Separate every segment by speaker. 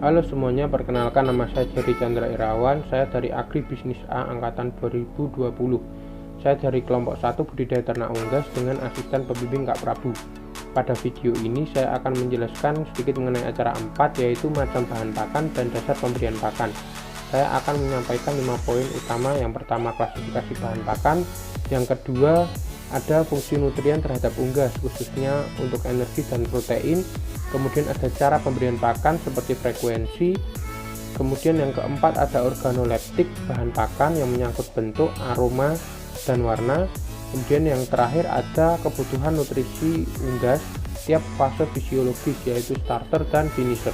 Speaker 1: Halo semuanya, perkenalkan nama saya Jerry Chandra Irawan. Saya dari Agribisnis A angkatan 2020. Saya dari kelompok 1 budidaya ternak unggas dengan asisten pembimbing Kak Prabu. Pada video ini saya akan menjelaskan sedikit mengenai acara 4, yaitu macam bahan pakan dan dasar pemberian pakan. Saya akan menyampaikan 5 poin utama. Yang pertama, klasifikasi bahan pakan. Yang kedua, ada fungsi nutrien terhadap unggas, khususnya untuk energi dan protein. Kemudian ada cara pemberian pakan seperti frekuensi. Kemudian yang keempat ada organoleptik bahan pakan yang menyangkut bentuk, aroma, dan warna. Kemudian yang terakhir ada kebutuhan nutrisi unggas tiap fase fisiologis, yaitu starter dan finisher.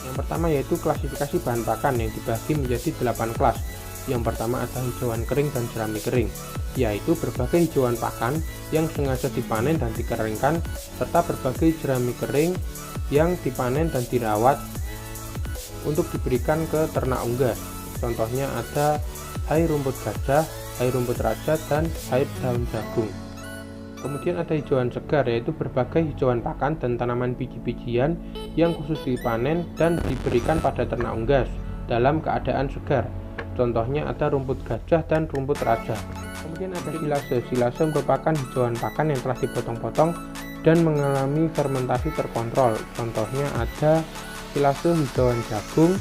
Speaker 1: Yang pertama yaitu klasifikasi bahan pakan yang dibagi menjadi 8 kelas. Yang pertama ada hijauan kering dan jerami kering, yaitu berbagai hijauan pakan yang sengaja dipanen dan dikeringkan, serta berbagai jerami kering yang dipanen dan dirawat untuk diberikan ke ternak unggas. Contohnya ada hai rumput gajah, hai rumput raja, dan hai daun jagung. Kemudian ada hijauan segar, yaitu berbagai hijauan pakan dan tanaman biji-bijian yang khusus dipanen dan diberikan pada ternak unggas dalam keadaan segar. Contohnya ada rumput gajah dan rumput raja. Kemudian ada silase. Silase merupakan hijauan pakan yang telah dipotong-potong dan mengalami fermentasi terkontrol. Contohnya ada silase hijauan jagung,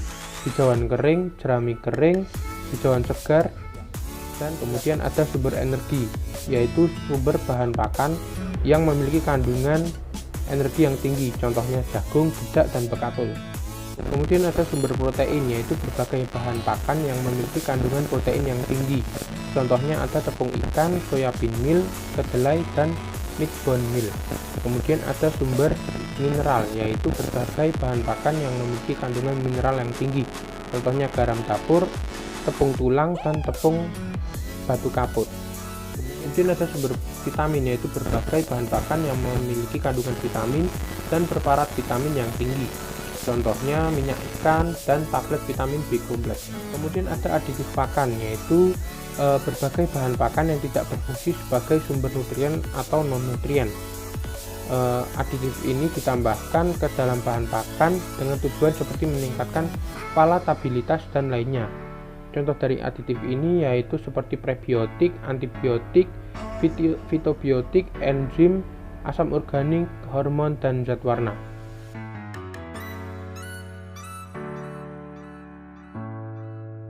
Speaker 1: hijauan kering, jerami kering, hijauan segar. Dan kemudian ada sumber energi, yaitu sumber bahan pakan yang memiliki kandungan energi yang tinggi. Contohnya jagung, dedak, dan bekatul. Kemudian ada sumber protein, yaitu berbagai bahan pakan yang memiliki kandungan protein yang tinggi. Contohnya ada tepung ikan, soybean meal, kedelai, dan mixed bone meal. Kemudian ada sumber mineral, yaitu berbagai bahan pakan yang memiliki kandungan mineral yang tinggi. Contohnya garam dapur, tepung tulang, dan tepung batu kapur. Kemudian ada sumber vitamin, yaitu berbagai bahan pakan yang memiliki kandungan vitamin dan preparat vitamin yang tinggi. Contohnya minyak ikan dan tablet vitamin B kompleks. Kemudian ada aditif pakan, yaitu berbagai bahan pakan yang tidak berfungsi sebagai sumber nutrien atau non nutrien. Aditif ini ditambahkan ke dalam bahan pakan dengan tujuan seperti meningkatkan palatabilitas dan lainnya. Contoh dari aditif ini yaitu seperti prebiotik, antibiotik, fitobiotik, enzim, asam organik, hormon, dan zat warna.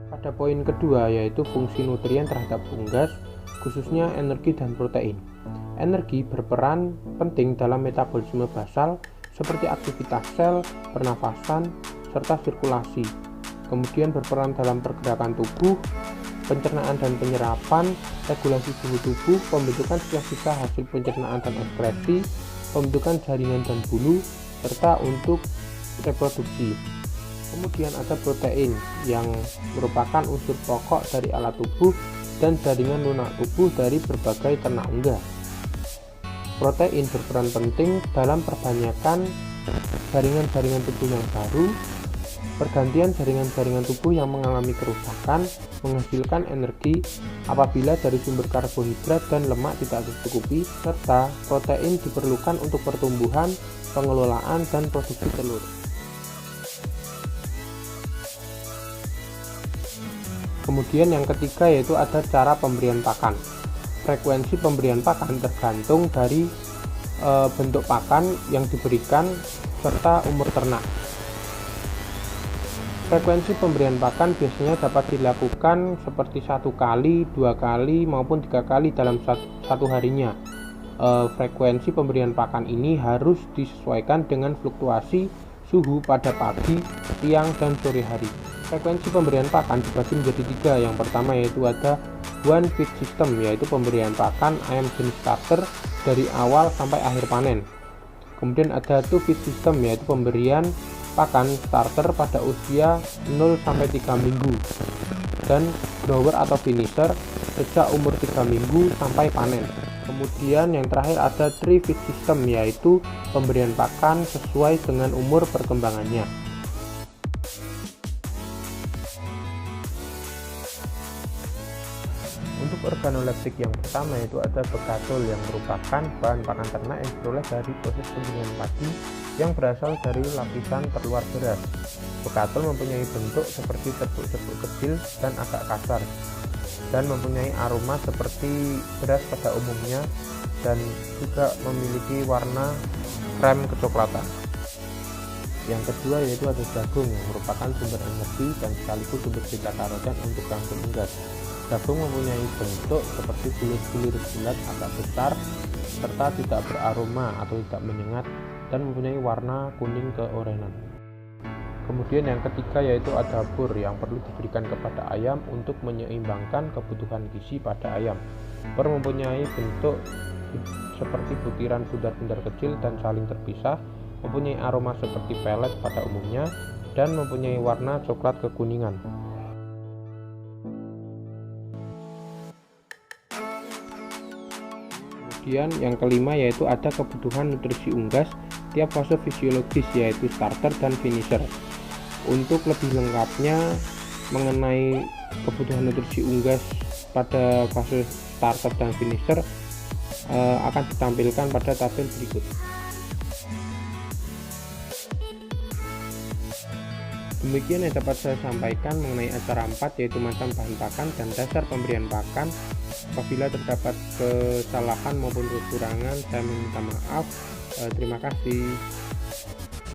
Speaker 1: Pada poin kedua yaitu fungsi nutrien terhadap unggas, khususnya energi dan protein. Energi berperan penting dalam metabolisme basal seperti aktivitas sel, pernafasan, serta sirkulasi. Kemudian berperan dalam pergerakan tubuh, pencernaan dan penyerapan, regulasi suhu tubuh, pembentukan sel-sel hasil pencernaan dan ekskresi, pembentukan jaringan dan bulu, serta untuk reproduksi. Kemudian ada protein yang merupakan unsur pokok dari alat tubuh dan jaringan lunak tubuh dari berbagai ternak unggas. Protein berperan penting dalam perbanyakan jaringan-jaringan tubuh yang baru, pergantian jaringan-jaringan tubuh yang mengalami kerusakan, menghasilkan energi apabila dari sumber karbohidrat dan lemak tidak tercukupi, serta protein diperlukan untuk pertumbuhan, pengelolaan, dan produksi telur. Kemudian yang ketiga yaitu ada cara pemberian pakan. Frekuensi pemberian pakan tergantung dari bentuk pakan yang diberikan serta umur ternak. Frekuensi pemberian pakan biasanya dapat dilakukan seperti 1 kali, 2 kali, maupun 3 kali dalam satu harinya. Frekuensi pemberian pakan ini harus disesuaikan dengan fluktuasi suhu pada pagi, siang, dan sore hari. Frekuensi pemberian pakan dibagi menjadi 3. Yang pertama yaitu ada one feed system, yaitu pemberian pakan ayam jenis starter dari awal sampai akhir panen. Kemudian ada two feed system, yaitu pemberian pakan starter pada usia 0-3 minggu dan grower atau finisher sejak umur 3 minggu sampai panen. Kemudian yang terakhir ada three feed system, yaitu pemberian pakan sesuai dengan umur perkembangannya. Untuk Organoleptik yang pertama yaitu ada bekatul yang merupakan bahan pakan ternak yang diperoleh dari proses penggilingan padi yang berasal dari lapisan terluar beras. Bekatul mempunyai bentuk seperti serbuk-serbuk kecil dan agak kasar, dan mempunyai aroma seperti beras pada umumnya, dan juga memiliki warna krem kecoklatan. Yang kedua yaitu ada jagung yang merupakan sumber energi dan sekaligus sumber beta-karoten untuk jantung unggas. Jagung mempunyai bentuk seperti bulir-bulir bulat agak besar serta tidak beraroma atau tidak menyengat, dan mempunyai warna kuning keorenan. Kemudian yang ketiga yaitu ada bur yang perlu diberikan kepada ayam untuk menyeimbangkan kebutuhan gizi pada ayam. Bur mempunyai bentuk seperti butiran bundar-bundar kecil dan saling terpisah, mempunyai aroma seperti pelet pada umumnya, dan mempunyai warna coklat kekuningan. Kemudian yang kelima yaitu ada kebutuhan nutrisi unggas tiap fase fisiologis yaitu starter dan finisher. Untuk lebih lengkapnya mengenai kebutuhan nutrisi unggas pada fase starter dan finisher akan ditampilkan pada tabel berikut. Demikian yang dapat saya sampaikan mengenai acara 4 yaitu macam bahan pakan dan dasar pemberian pakan. Apabila terdapat kesalahan maupun kekurangan, saya meminta maaf. Terima kasih.